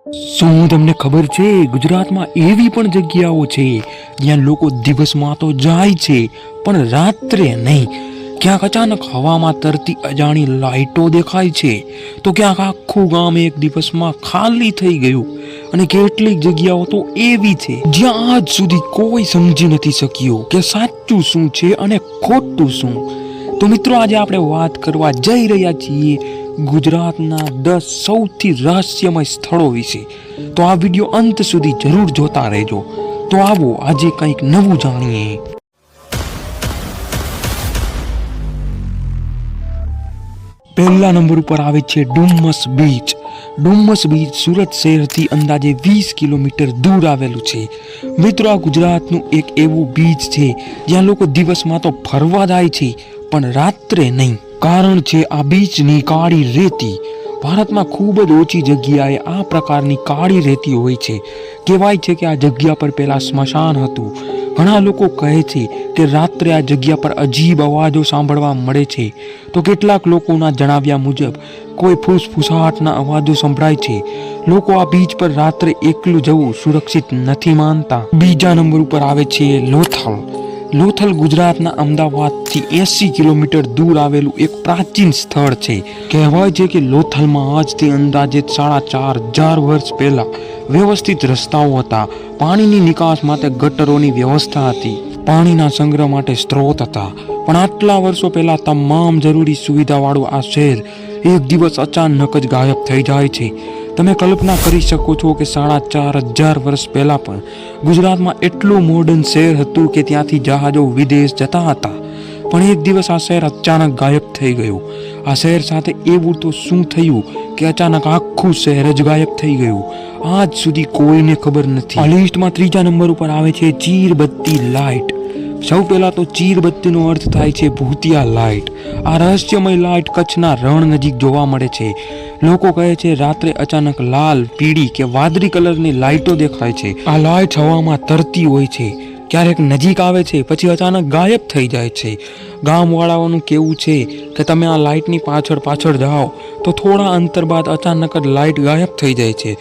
શું તમને ખબર છે ગુજરાતમાં એવી પણ જગ્યાઓ છે જ્યાં લોકો દિવસમાં તો જાય છે પણ રાત્રે નહીં. ક્યાંક અચાનક હવામાં તરતી અજાણી લાઈટો દેખાય છે તો ક્યાંક આખું ગામ એક દિવસમાં ખાલી થઈ ગયું. અને કેટલીક જગ્યાઓ તો એવી છે જ્યાં આજ સુધી કોઈ સમજી નથી શક્યું કે સાચું શું છે અને ખોટું શું. તો મિત્રો આજે આપણે વાત કરવા જઈ રહ્યા છીએ ગુજરાતના 10 સૌથી રહસ્યમય સ્થળો વિશે. તો આ વિડીયો અંત સુધી જરૂર જોતા રહેજો. તો આવો આજે કંઈક નવું જાણીએ. પહેલા નંબર ઉપર આવે છે ડુમ્મસ બીચ. ડુમ્મસ બીચ સુરત શહેરથી અંદાજે 20 કિલોમીટર દૂર આવેલું છે. મિત્રો, આ ગુજરાતનું એક એવું બીચ છે જ્યાં લોકો દિવસમાં તો ફરવા જાય છે પણ રાત્રે નહીં. કારણ છે આ બીચની કાળી રેતી. ભારતમાં ખૂબ જ ઓછી જગ્યાએ આ પ્રકારની કાળી રેતી હોય છે. કહેવાય છે કે આ જગ્યા પર પહેલા સ્મશાન હતું. ઘણા લોકો કહે છે કે રાત્રે આ જગ્યા પર અજીબ અવાજો સાંભળવા મળે છે. તો કેટલાક લોકોના જણાવ્યા મુજબ કોઈ ફૂસફૂસાટના અવાજો સંભળાય છે. લોકો આ બીચ પર રાત્રે એકલું જવું સુરક્ષિત નથી માનતા. બીજા નંબર ઉપર આવે છે લોથલ. લોથલ ગુજરાતના અમદાવાદથી 80 કિલોમીટર દૂર આવેલું એક પ્રાચીન સ્થળ છે. કહેવાય છે કે લોથલમાં આજથી અંદાજે 4500 વર્ષ પહેલા વ્યવસ્થિત રસ્તાઓ હતા. પાણીની નિકાસ માટે ગટરોની વ્યવસ્થા હતી. પાણીના સંગ્રહ માટે સ્ત્રોત હતા. પણ આટલા વર્ષો પહેલા તમામ જરૂરી સુવિધાવાળું આ શહેર એક દિવસ અચાનક જ ગાયબ થઈ જાય છે. તમે કલ્પના કરી શકો છો કે 4500 વર્ષ પહેલા પણ ગુજરાતમાં એટલું મોડર્ન શહેર હતું કે ત્યાંથી જહાજો વિદેશ જતા હતા. પણ એક દિવસ આ શહેર અચાનક ગાયબ થઈ ગયું. આ શહેર સાથે એવું તો શું થયું કે અચાનક આખું શહેર જ ગાયબ થઈ ગયું? આજ સુધી કોઈને ખબર નથી. આ લિસ્ટમાં ત્રીજા નંબર ઉપર આવે છે ચીરબત્તી લાઇટ. સૌ પહેલા તો ચીરબત્તીનો અર્થ થાય છે ભૂતિયા લાઇટ. આ રહસ્યમય લાઇટ કચ્છના રણ નજીક જોવા મળે છે. લોકો કહે છે રાત્રે અચાનક લાલ, પીળી કે વાદળી કલરની લાઇટો દેખાય છે. આ લાઇટ હવામાં તરતી હોય છે. ક્યારેક નજીક આવે છે પછી અચાનક ગાયબ થઈ જાય છે. ગામવાળાઓનું કહેવું છે કે તમે આ લાઇટની પાછળ જાઓ તો થોડા અંતર બાદ અચાનક જ લાઇટ ગાયબ થઈ જાય છે.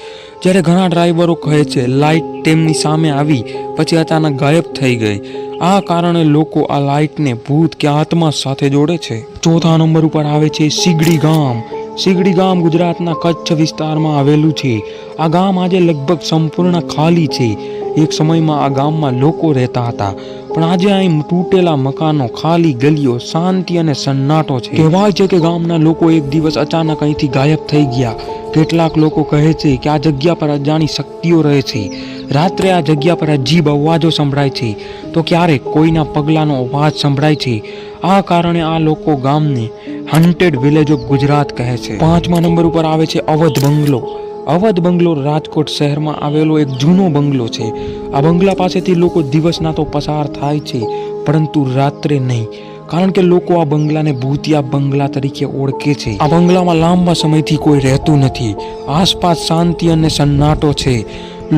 જ્યારે ઘણા ડ્રાઈવરો કહે છે લાઇટ તેમની સામે આવી પછી અચાનક ગાયબ થઈ ગઈ. આ કારણે લોકો આ લાઇટને ભૂત કે આત્મા સાથે જોડે છે. ચોથા નંબર ઉપર આવે છે સીગડી ગામ. સીગડી ગામ ગુજરાતના કચ્છ વિસ્તારમાં આવેલું છે. આ ગામ આજે લગભગ સંપૂર્ણ ખાલી છે. એક સમયમાં આ ગામમાં લોકો રહેતા હતા પણ આજે અહીં તૂટેલા મકાનો, ખાલી ગલીઓ, શાંતિ અને સન્નાટો છે. કહેવાય છે કે ગામના લોકો એક દિવસ અચાનક અહીંથી ગાયબ થઈ ગયા. કેટલાક લોકો કહે છે કે આ જગ્યા પર અજાણી શક્તિઓ રહે છે. રાત્રે આ જગ્યા પર અજીબ અવાજો સંભળાય છે તો ક્યારેક કોઈના પગલાંનો અવાજ સંભળાય છે. આ કારણે આ લોકો ગામને હન્ટેડ વિલેજ ઓફ ગુજરાત કહે છે. પાંચમા નંબર ઉપર આવે છે અવધ બંગલો. અવધ બંગલો રાજકોટ શહેરમાં આવેલો એક જૂનો બંગલો છે. આ બંગલા પાસેથી લોકો દિવસના તો પસાર થાય છે પરંતુ રાત્રે નહીં. કારણ કે લોકો આ બંગલાને ભૂતિયા બંગલા તરીકે ઓળખે છે. આ બંગલામાં લાંબા સમયથી કોઈ રહેતું નથી. આસપાસ શાંતિ અને સન્નાટો છે.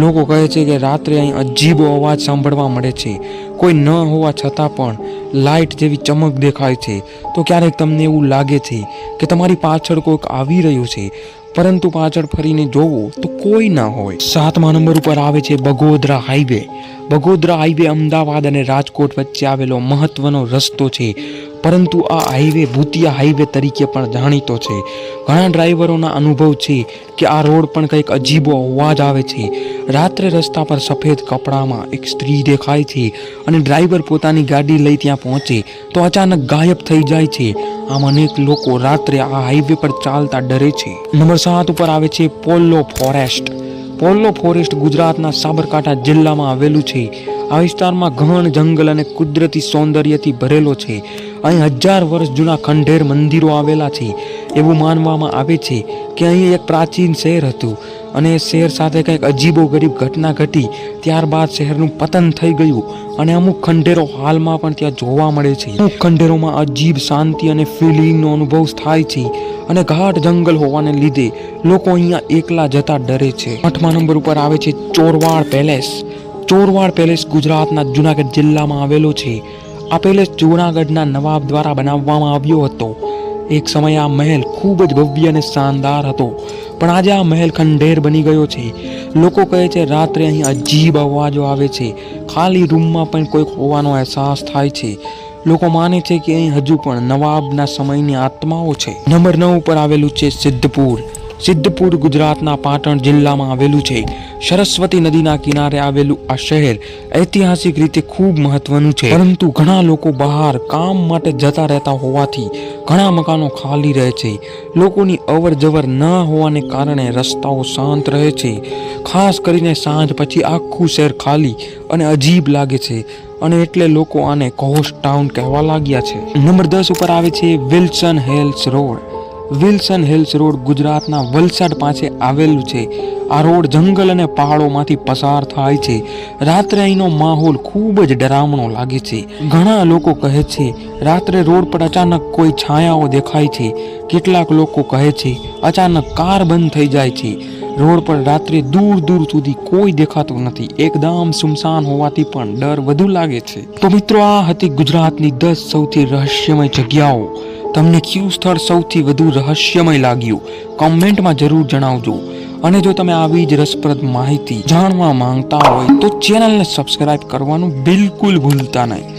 લોકો કહે છે કે રાત્રે અહીં અજીબો અવાજ સાંભળવા મળે છે. કોઈ ન હોવા છતાં પણ લાઇટ જેવી ચમક દેખાય છે. તો ક્યારેક તમને એવું લાગે છે કે તમારી પાછળ કોઈક આવી રહ્યું છે પરંતુ પાછળ ફરીને જોવો તો કોઈ ના હોય. સાતમા નંબર ઉપર આવે છે બગોદરા હાઈવે. બગોદરા હાઈવે અમદાવાદ અને રાજકોટ વચ્ચે આવેલો મહત્વનો રસ્તો છે પરંતુ આ હાઈવે ભૂતિયા હાઈવે તરીકે પણ જાણીતો છે. ઘણા ડ્રાઈવરોના અનુભવ છે કે આ રોડ પણ કંઈક અજીબો અવાજ આવે છે. રાત્રે રસ્તા પર સફેદ કપડામાં એક સ્ત્રી દેખાય છે અને ડ્રાઈવર પોતાની ગાડી લઈ ત્યાં પહોંચે તો અચાનક ગાયબ થઈ જાય છે. આમ અનેક લોકો રાત્રે આ હાઈવે પર ચાલતા ડરે છે. નંબર 7 ઉપર આવે છે પોલો ફોરેસ્ટ. પોલો ફોરેસ્ટ ગુજરાતના સાબરકાંઠા જિલ્લામાં આવેલું છે. આ વિસ્તારમાં ઘન જંગલ અને કુદરતી સૌંદર્યથી ભરેલો છે. અહીં 1000 વર્ષ જૂના ખંડેર મંદિરો આવેલા છે. એવું માનવામાં આવે છે કે અહીં એક પ્રાચીન શહેર હતું અને એ શહેર સાથે કંઈક અજીબો ગરીબ ઘટના ઘટી. ત્યારબાદ શહેરનું પતન થઈ ગયું અને અમુક ખંડેરો હાલમાં પણ ત્યાં જોવા મળે છે. અમુક ખંડેરોમાં અજીબ શાંતિ અને ફિલિંગનો અનુભવ થાય છે અને ઘાટ જંગલ હોવાને લીધે લોકો અહીંયા એકલા જતા ડરે છે. 8મા નંબર ઉપર આવે છે ચોરવાડ પેલેસ. ચોરવાડ પેલેસ ગુજરાતના જુનાગઢ જિલ્લામાં આવેલો છે. આ પેલેસ જુનાગઢના નવાબ દ્વારા બનાવવામાં આવ્યો હતો. એક સમયે આ મહેલ ખૂબ જ ભવ્ય અને શાનદાર હતો પણ આજે આ મહેલ ખંડેર બની ગયો છે. લોકો કહે છે રાત્રે અહીં અજીબ અવાજો આવે છે, ખાલી રૂમમાં પણ કોઈક હોવાનો અહેસાસ થાય છે. લોકો માને છે કે અહીં હજુ પણ નવાબના સમયની આત્માઓ છે. નંબર 9 ઉપર આવેલું છે સિદ્ધપુર. સિદ્ધપુર ગુજરાતના પાટણ જિલ્લામાં આવેલું છે. સરસ્વતી નદીના કિનારે આવેલું આ શહેર ઐતિહાસિક રીતે ખૂબ મહત્વનું છે, પરંતુ ઘણા લોકો બહાર કામ માટે જતા રહેતા હોવાથી ઘણા મકાનો ખાલી રહે છે. લોકોની અવર જવર ન હોવાને કારણે રસ્તાઓ શાંત રહે છે. ખાસ કરીને સાંજ પછી આખું શહેર ખાલી અને અજીબ લાગે છે, અને એટલે લોકો આને ઘોસ્ટ ટાઉન કહેવા લાગ્યા છે. નંબર 10 ઉપર આવે છે Wilson hills road. Wilson hills road ગુજરાતના વલસાડ પાસે આવેલું છે. આ રોડ જંગલ અને પહાડોમાંથી પસાર થાય છે. રાત્રે અહીંનો માહોલ ખૂબ જ ડરામણો લાગે છે. ઘણા લોકો કહે છે રાત્રે રોડ પર અચાનક કોઈ છાયાઓ દેખાય છે. કેટલાક લોકો કહે છે અચાનક કાર બંધ થઈ જાય છે. રોડ પર રાત્રે દૂર દૂર સુધી કોઈ દેખાતું નથી. એકદમ સુમસાન હોવાથી પણ ડર વધુ લાગે છે. તો મિત્રો, આ હતી ગુજરાતની 10 સૌથી રહસ્યમય જગ્યાઓ. તમને કયું સ્થળ સૌથી વધુ રહસ્યમય લાગ્યું કોમેન્ટમાં જરૂર જણાવજો. અને જો તમે આવી જ રસપ્રદ માહિતી જાણવા માંગતા હોય તો ચેનલને સબસ્ક્રાઇબ કરવાનું બિલકુલ ભૂલતા નહીં.